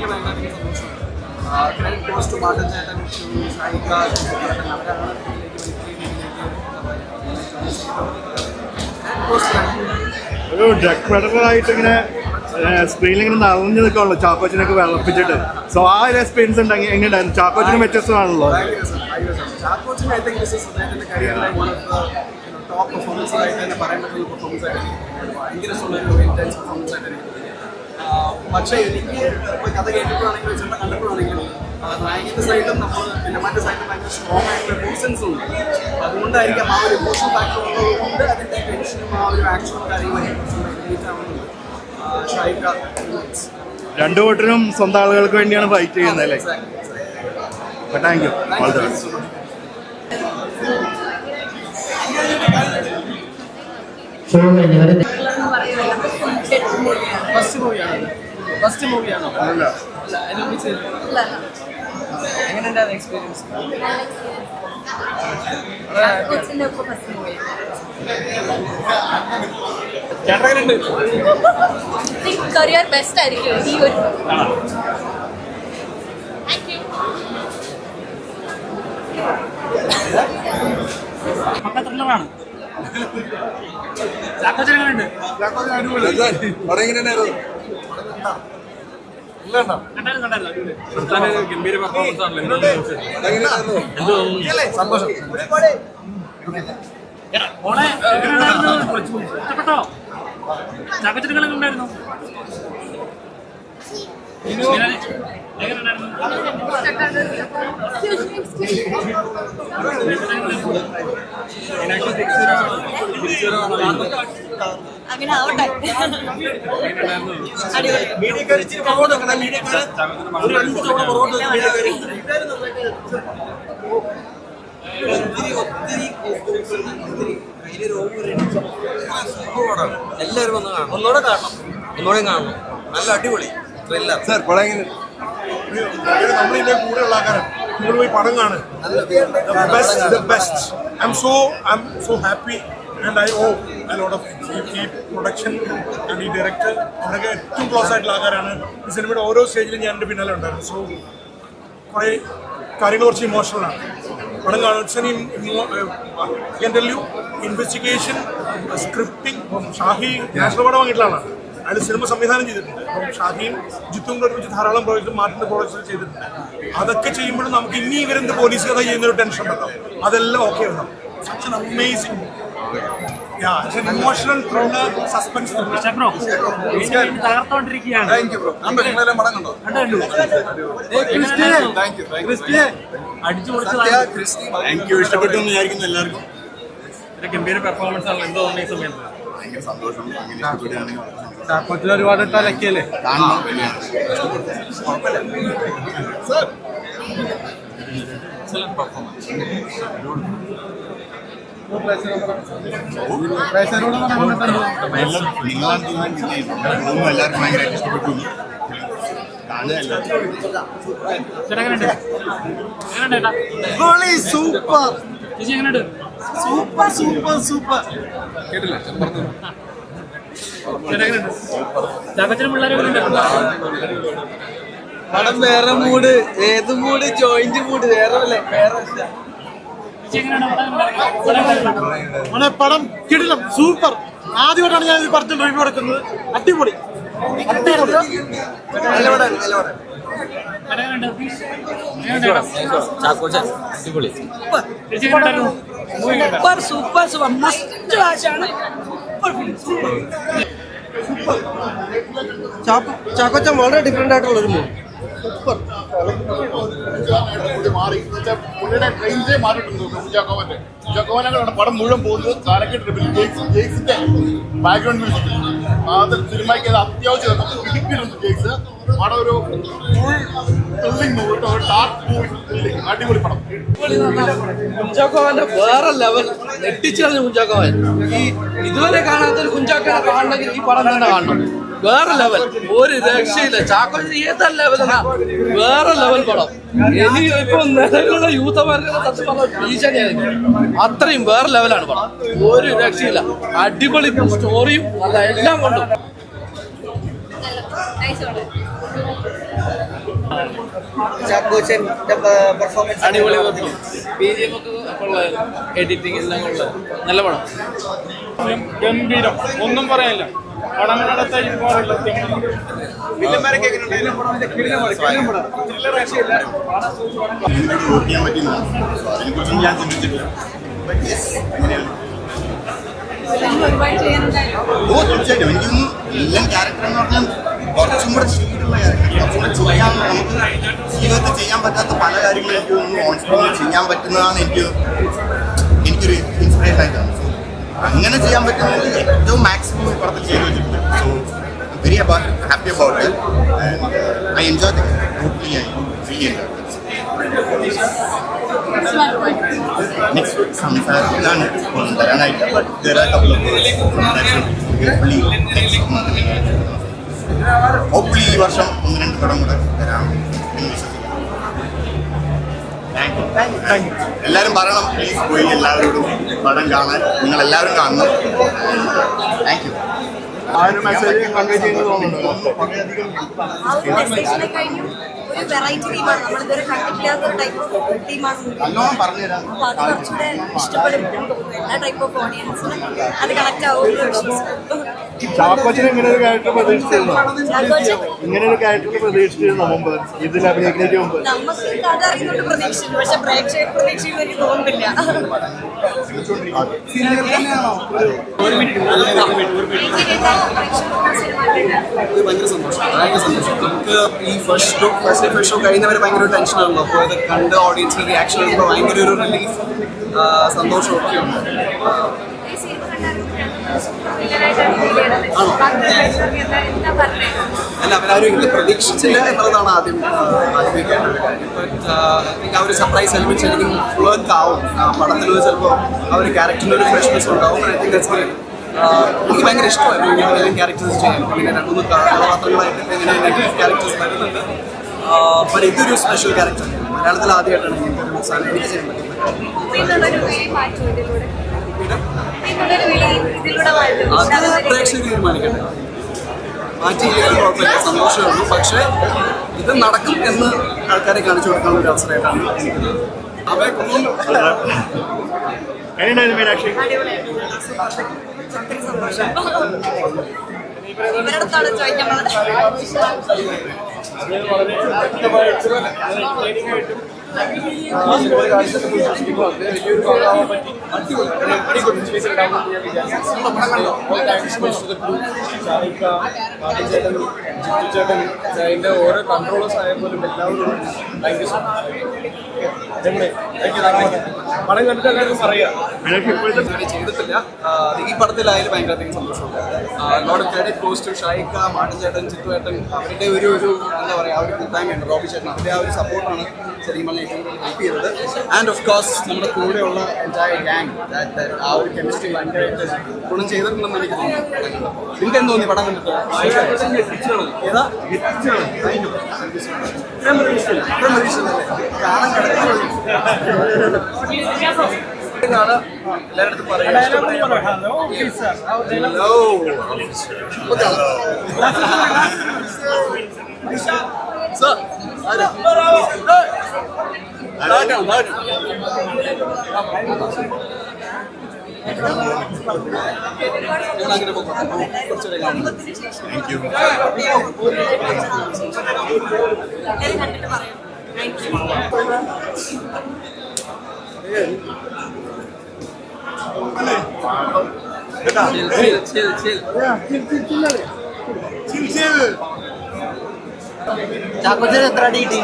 കിട്ടിയതിൽ ഭയങ്കര സന്തോഷമാണ്. ക്രെഡിറ്റ് ഗോസ് ടു മാർട്ടിൻ ചേട്ടൻ, ടു ഷൈക, ചേട്ടൻ അവരാണ് ഒരു ഡ്രഗ് പെഡറായിട്ട് ഇങ്ങനെ സ്ക്രീനിൽ ഇങ്ങനെ നിറഞ്ഞു നിൽക്കാണല്ലോ ചാക്കോച്ചനൊക്കെ വിളപ്പിച്ചിട്ട്. സോ ആ ഒരു എക്സ്പീരിയൻസ് ഉണ്ടെങ്കിൽ എങ്ങനെയുണ്ടായിരുന്നു? ചാക്കോച്ചനും വ്യത്യസ്തമാണല്ലോ. Chakochan I think this is അദ്ദേഹത്തിൻ്റെ കരിയറിലെ one of the top performance ആയിട്ട് തന്നെ പറയാൻ പറ്റുന്ന പെർഫോമൻസ് ആയിട്ട് ഭയങ്കര ഒരു ഇൻറ്റൻസ് പെർഫോമൻസ് ആയിട്ട് എനിക്ക് തോന്നിയത്. പക്ഷേ എനിക്ക് ഇപ്പോൾ കഥ കേട്ടിട്ടാണെങ്കിലും ചില കണ്ടിട്ടാണെങ്കിലും നായകൻ്റെ സൈഡിലും നമ്മൾ ഫിലിമാൻ്റെ സൈഡിലും ഭയങ്കര സ്ട്രോങ് ആയിട്ടുള്ള ഇമോഷൻസ് ഉണ്ട്. അതുകൊണ്ടായിരിക്കാം ആ ഒരു ഇമോഷണൽ ഫാക്ടർ ഉള്ളതുകൊണ്ട് അതിൻ്റെ ടെൻഷനും ആ ഒരു ആക്ഷനും കാര്യങ്ങളൊക്കെ രണ്ടു കൂട്ടരും സ്വന്തം ആളുകൾക്ക് വേണ്ടിയാണ് ഫൈറ്റ് ചെയ്യുന്നത് അല്ലേ? Thank you. ഫസ്റ്റ് മൂവിയാണോ? എങ്ങനെയുണ്ടായിരുന്നു എക്സ്പീരിയൻസ്? കരിയർ ബെസ്റ്റ് ആയിരിക്കും ഈ ഒരു. ത്രില്ലറാണ്. ഗംഭീര പെർഫോമൻസ് ആണല്ലോ. സന്തോഷം. ഇഷ്ടപ്പെട്ടോ? ചാക്കോച്ചൻ ഉണ്ടായിരുന്നു. അങ്ങനെ ആവട്ടെ. എല്ലാവരും ഒന്ന് കാണണം. ഒന്നുകൂടെ കാണണം. നല്ല അടിപൊളി ത്രില്ലർ. സാർ പടം എങ്ങനെ? നമ്മളിതിന്റെ കൂടെയുള്ള ആൾക്കാരാണ്. നിങ്ങൾ പോയി പടം കാണുക. The best. I'm so happy and I owe a lot of ഈ പ്രൊഡക്ഷൻ ആൻഡ് ഈ ഡയറക്ടർ അവരൊക്കെ ഏറ്റവും ക്ലോസ് ആയിട്ടുള്ള ആൾക്കാരാണ്. ഈ സിനിമയുടെ ഓരോ സ്റ്റേജിലും ഞാൻ എൻ്റെ പിന്നാലെ ഉണ്ടായിരുന്നു. സോ കുറേ കാര്യങ്ങൾ കുറച്ച് ഇമോഷണലാണ്. പടം കാണാൻ ഇൻവെസ്റ്റിഗേഷൻ സ്ക്രിപ്റ്റിംഗ് ഷാഹി നാഷണൽ പടം വാങ്ങിയിട്ടുള്ളതാണ്. അതിൽ സിനിമ സംവിധാനം ചെയ്തിട്ടുണ്ട്. അപ്പം ഷാഹിയും ജിത്തും കൂടെ ഒരുമിച്ച് ധാരാളം പ്രോജക്റ്റ് മാർട്ടിൻ്റെ പ്രോജക്ട്സ് ചെയ്തിട്ടുണ്ട്. അതൊക്കെ ചെയ്യുമ്പോഴും നമുക്ക് ഇനി ഇവരെന്ത് പോലീസ് കഥ ചെയ്യുന്നൊരു ടെൻഷൻ ഉണ്ടാവും. അതെല്ലാം ഓക്കെ ഉണ്ടാവും. Such an amazing emotional thriller suspense. ഇഷ്ടപ്പെട്ടു എന്ന് വിചാരിക്കുന്നു എല്ലാവർക്കും. ഗംഭീര പെർഫോമൻസ് ആണ്. എന്തോ തോന്നി ഈ സമയത്ത്? ഭയങ്കര സന്തോഷം. അങ്ങനെ ഇഷ്ടപ്പെടുകയാണെങ്കിൽ ചാക്കോച്ചൻ ഒരുപാട് തലക്കല്ലേ കാണണം. എല്ലാവർക്കും ഭയങ്കരമായിട്ട് ഇഷ്ടപ്പെട്ടു. Super super super. കേട്ടില്ല പടം വേറെ മൂഡ്. ഏത് മൂഡ്? Joint mood. വേറെ പടം കിടിലം സൂപ്പർ. ആദ്യമായിട്ടാണ് ഞാൻ ഈ പടത്തിൽ റിവ്യൂ എടുക്കുന്നത്. അടിപൊളി. സൂപ്പർ സൂപ്പർ സൂപ്പർ മസ്റ്റ് വാച്ചാണ്. ചാക്കോച്ചൻ വളരെ ഡിഫറെന്റ് ആയിട്ടുള്ളൊരു മൂവി. സൂപ്പർ. പുള്ളിയുടെ ട്രെയിൻസേ മാറിയിട്ടുണ്ട്. കുഞ്ചാക്കോവനാണ് പടം മുഴുവൻ പോകുന്നത്. കാലക്കെട്ട് ജെയ്സിന്റെ ബാക്ക്ഗ്രൗണ്ട് മ്യൂസിക് അത് സിനിമയ്ക്ക് അത് അത്യാവശ്യം പിടിപ്പിരുന്നു. ജെയ്സ് പടം ഒരു ഫുൾ ത്രില്ലിംഗ് മൂവി, ഒരു ഡാർക്ക് മൂവി ത്രില്ലിംഗ്. അടിപൊളി പടം. കുഞ്ചാക്കോവന്റെ വേറെ ലെവൽ. നെട്ടിച്ചു കളഞ്ഞു കുഞ്ചാക്കോവൻ. ഈ ഇതുവരെ കാണാത്തൊരു കുഞ്ചാക്കോനെ കാണണമെങ്കിൽ ഈ പടം തന്നെ കാണണം. വേറെ ലെവൽ. ഒരു രക്ഷയില്ല. ചാക്കോച്ചൻ ഏതാ ലെവലെന്നാ വേറെ ലെവൽ പടം. എനിക്ക് ഇപ്പൊ നിലവിലുള്ള യൂത്തമാർക്ക് ഭീഷണിയായിരിക്കും. അത്രയും വേറെ ലെവലാണ് പടം. ഒരു രക്ഷയില്ല. അടിപൊളി സ്റ്റോറിയും അല്ല എല്ലാം കൊണ്ടും. അടിപൊളി BGM ഒക്കെ കൊള്ളായിരുന്നു, എഡിറ്റിംഗ് എല്ലാം കൊള്ളാം, നല്ല പടം. ഗംഭീരം, ഒന്നും പറയാനില്ല. പടം കണ്ടെത്താൻ ഞാൻ ചിന്തിച്ചിട്ടില്ല. ഓ തീർച്ചയായിട്ടും എനിക്കൊന്നും വില്ലൻ ക്യാരക്ടർ എന്ന് പറഞ്ഞാൽ കുറച്ചും കൂടെ ശീലമുള്ള ക്യാരക്ടർ, കുറച്ചും കൂടെ ചെയ്യാൻ നമുക്ക് ജീവിതത്തിൽ ചെയ്യാൻ പറ്റാത്ത പല കാര്യങ്ങളും എനിക്ക് തോന്നുന്നു ഓൺ സ്ക്രീനിൽ ചെയ്യാൻ പറ്റുന്നതാണ് എനിക്കൊരു ഇൻസ്പിറേഷൻ ആയിട്ടാണ്. സോ അങ്ങനെ ചെയ്യാൻ പറ്റുന്നത് ഏറ്റവും മാക്സിമം ഈ പടത്തിൽ ചെയ്തു വെച്ചിട്ടുണ്ട്. So very happy about it and I enjoy totally. I really enjoy. Next week സംസാരത്തിലാണ് തരാനായിട്ട്, but there are a couple of words that should hopefully next month. Hopefully ഈ വർഷം 1-2 പടം കൂടെ തരാം എന്ന് വിശ്വസിക്കുന്നു. Thank you. എല്ലാവരും പറയണം പ്ലീസ്, പോയി എല്ലാവരോടും പടം കാണാൻ, നിങ്ങൾ എല്ലാവരും കാണണം. Thank you. ആ ഒരു മെസ്സേജ് കൺവേ ചെയ്യുന്നത് തോന്നുന്നുണ്ടോ? ഒരു വെറൈറ്റി ടീമാണ്, നമ്മളിതുവരെ കണ്ടിട്ടില്ലാത്ത ഒരു ടൈപ്പ് ഓഫ് ടീമാണ്. നല്ലോണം പറഞ്ഞുതരാം. അപ്പോൾ അത് കുറച്ചുകൂടെ ഇഷ്ടപ്പെടും തോന്നുന്നു. എല്ലാ ടൈപ്പ് ഓഫ് ഓഡിയൻസിനും അത് കണക്ട് ആവുമെന്ന് വിശ്വസിക്കുന്നു. ചാക്കോച്ചൻ ഇങ്ങനെ ഒരു ക്യാരക്ടർ പ്രതീക്ഷിച്ചിരുന്നോ? ഇങ്ങനെ ഒരു ക്യാരക്ടർ പ്രതീക്ഷിച്ചിരുന്നോ മുമ്പ് ഇതിൽ അഭിനയിക്കുന്നതിന് മുമ്പ്? നമുക്ക് കഥ അറിയുന്നോണ്ട് പ്രതീക്ഷിച്ചു, പക്ഷെ പ്രേക്ഷകർ പ്രതീക്ഷിക്കുന്നു എനിക്ക് തോന്നുന്നില്ല. ഭയങ്കര സന്തോഷം. നമുക്ക് ഈ ഫസ്റ്റ് ഷോ കഴിയുന്നവരെ ഭയങ്കര ടെൻഷനാണല്ലോ. അപ്പോൾ ഇത് കണ്ട് ഓഡിയൻസിന് റിയാക്ഷൻ വരുമ്പോൾ ഭയങ്കര ഒരു റിലീഫ്, സന്തോഷമൊക്കെ ഉണ്ട്. അല്ല, അവരാരും ഇത് പ്രതീക്ഷിച്ചില്ല എന്നുള്ളതാണ് ആദ്യം ആലോചിക്കേണ്ട ഒരു കാര്യം. ബട്ട് ആ ഒരു സർപ്രൈസ് എലിമെന്റ് ശരിക്കും വർക്ക് ആവും. പടത്തിൽ ചിലപ്പോൾ ആ ഒരു ക്യാരക്ടറിൻ്റെ ഒരു ഫ്രഷ്നെസ് ഉണ്ടാവും. I think that's great. എനിക്ക് ഭയങ്കര ഇഷ്ടമായിരുന്നു ഇങ്ങനെ വലിയ ക്യാരക്ടേഴ്സ് ചെയ്യാൻ. ഇങ്ങനെ 2-3 കഥാപാത്രങ്ങളായിട്ട് ഇങ്ങനെ നെഗറ്റീവ് ക്യാരക്ടേഴ്സ് വരുന്നുണ്ട്. പക്ഷേ ഇതൊരു സ്പെഷ്യൽ ക്യാരക്ടർ. മലയാളത്തിൽ ആദ്യമായിട്ടാണ് ഇങ്ങനത്തെ ഒരു സാധനം എനിക്ക് ചെയ്യാൻ പറ്റുന്നത്. അത് പ്രേക്ഷകർ തീരുമാനിക്കട്ടെ. മാറ്റിയില്ലെങ്കിൽ കുഴപ്പമില്ല, സന്തോഷമുള്ളൂ. പക്ഷേ ഇത് നടക്കും എന്ന് ആൾക്കാരെ കാണിച്ചു കൊടുക്കാനുള്ള ഒരു അവസരമായിട്ടാണ് ഇവരടുത്താണ് ചോദിക്കുന്നത്. അതിന്റെ ഓരോ കൺട്രോളേഴ്സ് ആയ പോലും എല്ലാവരും പടം കണ്ടിട്ട് എല്ലാവർക്കും പറയാം. ചെയ്തിട്ടില്ല. ഈ പടത്തിലായാലും ഭയങ്കര സന്തോഷമുണ്ട്. ലോട്ട് ക്രെഡിറ്റ് ഗോസ് ടു ഷായിക്ക, മാട്ടൻ ചേട്ടൻ, ചിത്തുവേട്ടൻ. അവരുടെ ഒരു എന്താ പറയുക, ആ ഒരു കൂട്ടായ്മയുണ്ട്. റോബി ചേട്ടൻ, അവരുടെ ആ ഒരു സപ്പോർട്ടാണ് ശരിക്കും പറഞ്ഞാൽ ഏറ്റവും കൂടുതൽ ഹെൽപ്പ് ചെയ്തത്. ആൻഡ് ഓഫ് കോഴ്സ് നമ്മുടെ കൂടെയുള്ള എൻറ്റയർ ഗ്യാങ്, ആ ഒരു കെമിസ്ട്രി ഭയങ്കരമായിട്ട് ഗുണം ചെയ്തിട്ടുണ്ടെന്ന് എനിക്ക് തോന്നുന്നു. നിങ്ങൾക്ക് എന്ത് തോന്നി പടം കണ്ടിട്ട്? ഏതാ കാണാൻ കിടക്കുന്നുള്ളൂ. എല്ലാവരുടെ പറയാം. ഞങ്ങളങ്ങനെ പോകാം. കുറച്ചുകൂടെ കാണാം. Thank you. കണ്ടിട്ട് പറയാം. താങ്ക് ചാക്കോച്ചന് എത്ര അടി കിട്ടി?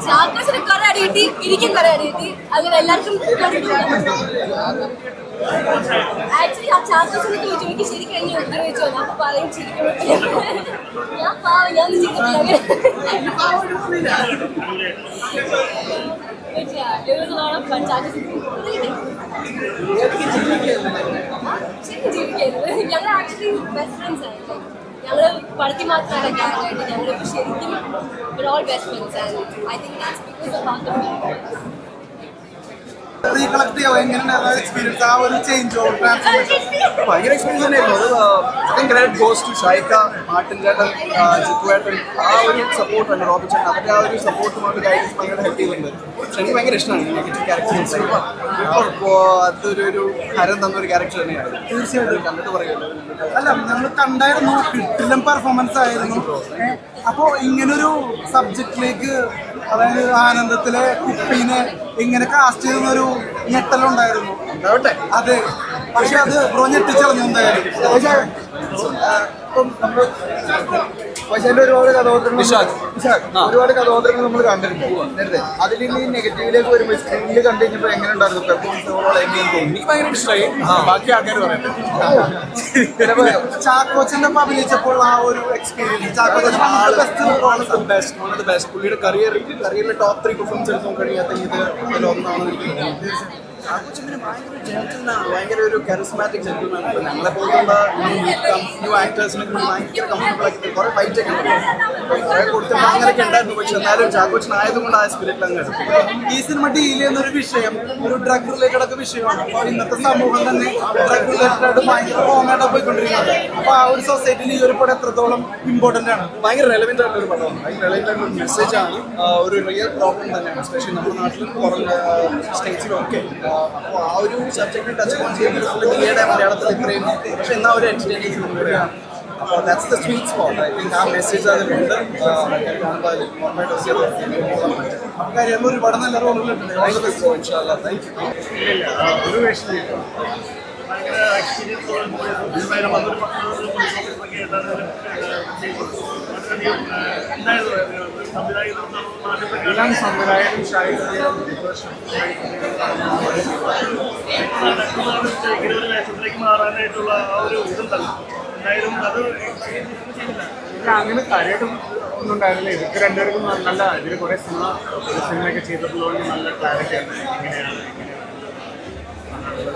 ചാക്കോച്ചന് കുറെ അടി കിട്ടി, എനിക്കും കുറെ അടി കിട്ടി. അങ്ങനെ എല്ലാവർക്കും ആക്ച്വലി ആ ചാക്കോച്ചനെ ചോദിച്ചു ശരിക്കും എന്നെ ഉപദ്രവിച്ചോ? അപ്പൊ പറയും ശരിക്കും ഞാൻ പാവം, ഞാൻ ചെയ്തിട്ടില്ല. ജീവിക്കായിരുന്നു. ഞങ്ങൾ ആക്ച്വലി ബെസ്റ്റ് ഫ്രണ്ട്സ് ആയിരുന്നു. ഞങ്ങൾ പഠിത്തി മാത്രമല്ല ഗ്യാങ്ങായിട്ട് ഞങ്ങളിപ്പോൾ ശരിക്കും ഓൾ ബെസ്റ്റ് ഫ്രണ്ട്സ് ആയിരുന്നു. I think that's because of recollect ചെയ്യാം എങ്ങനെയുണ്ടായിരുന്നു എക്സ്പീരിയൻസ്, ആ ഒരു ചേഞ്ച് ഓവർ ട്രാൻസ്ഫോർമേഷൻ? ഭയങ്കര എക്സ്പീരിയൻസ് തന്നെയായിരുന്നു. അത് ഗ്രേറ്റ് ഗോസ് ടു ഷൈക്ക, മാർട്ടിൻ ചേട്ടൻ, ജിത്തുവേട്ടൻ, ആ ഒരു സപ്പോർട്ടാണ് റോബിൻ ചേട്ടൻ, അവരുടെ ആ ഒരു സപ്പോർട്ടുമായിട്ട് ഗൈഡൻസ് ഭയങ്കര ഹെൽപ്പ് ചെയ്യുന്നുണ്ട്. പക്ഷെ എനിക്ക് ഭയങ്കര ഇഷ്ടമാണ് നെഗറ്റീവ് ക്യാരക്ടേഴ്സ്. അതൊരു ഹരം തന്നൊരു ക്യാരക്ടർ തന്നെയാണ്. തീർച്ചയായിട്ടും കണ്ടിട്ട് പറയുമല്ലോ. അല്ല, നമ്മൾ കണ്ടായിരുന്നു, കിട്ടിലും പെർഫോമൻസ് ആയിരുന്നു. അപ്പോൾ ഇങ്ങനൊരു സബ്ജക്റ്റിലേക്ക്, അതായത് ആനന്ദത്തിലെ കുപ്പീനെ ഇങ്ങനെ കാസ്റ്റ് ചെയ്യുന്നൊരു ഞെട്ടലുണ്ടായിരുന്നു. ഉണ്ടാവട്ടെ, അതെ. പക്ഷെ അത് ബ്രോ ഞെട്ടിച്ചളഞ്ഞു എന്തായാലും. പക്ഷേ ഒരുപാട് കഥാപാത്രങ്ങൾ നമ്മൾ കണ്ടിരുന്നു നേരത്തെ. അതിൽ നിന്ന് നെഗറ്റീവിലേക്ക് വരുമ്പോൾ സ്ക്രീനിൽ കണ്ടു കഴിഞ്ഞപ്പോൾ എങ്ങനെ ഉണ്ടായിരുന്നു പെർഫോമൻസ്? എനിക്ക് ഭയങ്കര ഇഷ്ടമായി. ബാക്കി ആൾക്കാർ പറയട്ടെ. ചാക്കോച്ചന്റെ ഒപ്പം അഭിനയിച്ചപ്പോൾ ആ ഒരു എക്സ്പീരിയൻസ്, ചാക്കോച്ചൻ ബെസ്റ്റ്. പുള്ളിയുടെ കരിയറിലെ ടോപ്പ് 3 പെർഫോമൻസ് എടുത്ത് നോക്കുകയാണെങ്കിൽ ഇത് ഒന്നാണെന്ന് എനിക്ക് തോന്നുന്നു. ചാക്കോച്ചന് ഭയങ്കര ഒരു കറിസ്മാറ്റിക് ജെന്റിൽമാൻ. ഞങ്ങളെ പോലുള്ള ന്യൂ ആക്ടേഴ്സിനെ ഭയങ്കര കംഫർട്ടബിൾ ആക്കി കുറെ ഫൈറ്റ് ഒക്കെ കുറെ കൊടുത്ത് അങ്ങനെയൊക്കെ ഉണ്ടായിരുന്നു. പക്ഷെ എന്നാലും ചാക്കോച്ചൻ ആയതുകൊണ്ട് ആ സ്പിരിറ്റിൽ അങ്ങ് എടുത്തു. ഈ സിനിമ ഡീൽ ചെയ്യുന്ന ഒരു വിഷയം ഒരു ഡ്രഗ് റിലേറ്റഡ് ഒക്കെ വിഷയമാണ്. അപ്പോൾ ഇന്നത്തെ സമൂഹം തന്നെ ഡ്രഗ് റിലേറ്റഡ് ആയിട്ട് ഭയങ്കര റോങ് ആയിട്ട് പോയിക്കൊണ്ടിരിക്കുന്നത്. അപ്പോൾ ആ ഒരു സൊസൈറ്റിയിൽ ഈ ഒരു പടം എത്രത്തോളം ഇമ്പോർട്ടൻ്റ് ആണ്. ഭയങ്കര റെലവെൻ്റ് ആയിട്ടുള്ള ഒരു പടമാണ്. ഭയങ്കര റെലവെൻ്റ് ആയിട്ടുള്ള ഒരു മെസ്സേജ് ആണ്. ഒരു റിയൽ പ്രോബ്ലം തന്നെയാണ്, എസ്പെഷ്യലി നമ്മുടെ നാട്ടിലും പുറം സ്റ്റേറ്റ്സിലും ഒക്കെ. അപ്പോൾ ആ ഒരു സബ്ജക്റ്റ് ടച്ച് ഓൺ ചെയ്യുന്നത് ഇന്ത്യയുടെ മലയാളത്തിൽ ഇത്രയും, പക്ഷെ എന്നാൽ ഒരു എൻ്റർടൈനിങ് ഫിലിം കൂടെയാണ്. അപ്പോൾ that's the sweet spot. I think ആ മെസ്സേജ് അതിലുണ്ട്. കാര്യം ഒരുപാട് നല്ല റോളുകളുണ്ട്. Thank you. ഒരു വിഷയമില്ല. എല്ലാം സംവിധായകനും വേഷത്തിലേക്ക് മാറാനായിട്ടുള്ള ആ ഒരു ഇതുണ്ടല്ലോ, എന്തായാലും അത് അങ്ങനെ കാര്യമായിട്ടും ഒന്നും ഉണ്ടായിരുന്നില്ല. ഇതൊക്കെ രണ്ടുപേർക്കും നല്ല, ഇതിൽ കുറേ സിനിമയൊക്കെ ചെയ്തിട്ടുള്ളതുകൊണ്ട് നല്ല ക്ലാരിറ്റിയാണ് എങ്ങനെയാണ്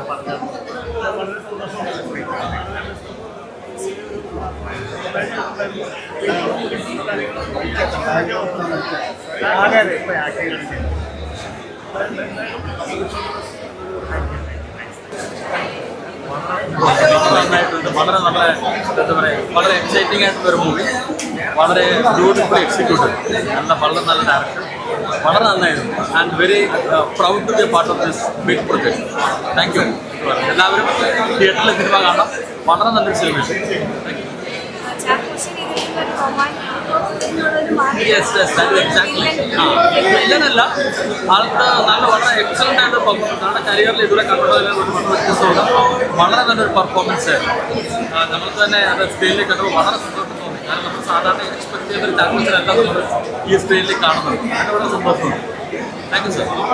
പറഞ്ഞത്. വളരെ സന്തോഷമുണ്ട്. അതെ അതെ, ഇപ്പൊ ആക്ടീവ് നന്നായിട്ടുണ്ട്. വളരെ നല്ല, എന്താ പറയുക, വളരെ എക്സൈറ്റിംഗ് ആയിട്ടുള്ള ഒരു മൂവി. വളരെ ബ്യൂട്ടിഫുള്ളി എക്സിക്യൂട്ടഡ്. വളരെ നല്ല ഡയറക്ഷൻ. വളരെ നന്നായിരുന്നു. And very proud to be a part of this big project. Thank you. എല്ലാവരും തിയേറ്ററിലെ സിനിമ കാണാം. വളരെ നല്ലൊരു സിനിമയാണ്. യെസ് യെസ്, അത് എക്സാക്ട്ലി. ഇല്ലെന്നല്ല, ആൾക്ക് നല്ല വളരെ എക്സലൻ്റ് ആയിട്ട് പെർഫോമൻസ് ആണ്. കരിയറിൽ ഇതുവരെ കണ്ടുള്ളതിൽ ഒരു വ്യത്യസ്തമുള്ള വളരെ നല്ലൊരു പെർഫോമൻസ് ആയിരുന്നു. നമുക്ക് തന്നെ അത് സ്ക്രീനിൽ കണ്ടപ്പോൾ വളരെ സന്തോഷം തോന്നി. കാരണം നമ്മൾ സാധാരണ എക്സ്പെക്ട് ചെയ്യുന്ന ഒരു ചാക്കോച്ചനല്ല നമ്മൾ ഈ സ്ക്രീനിൽ കാണുന്നത്. അതിന് വളരെ സന്തോഷമുണ്ട്. Thank you sir.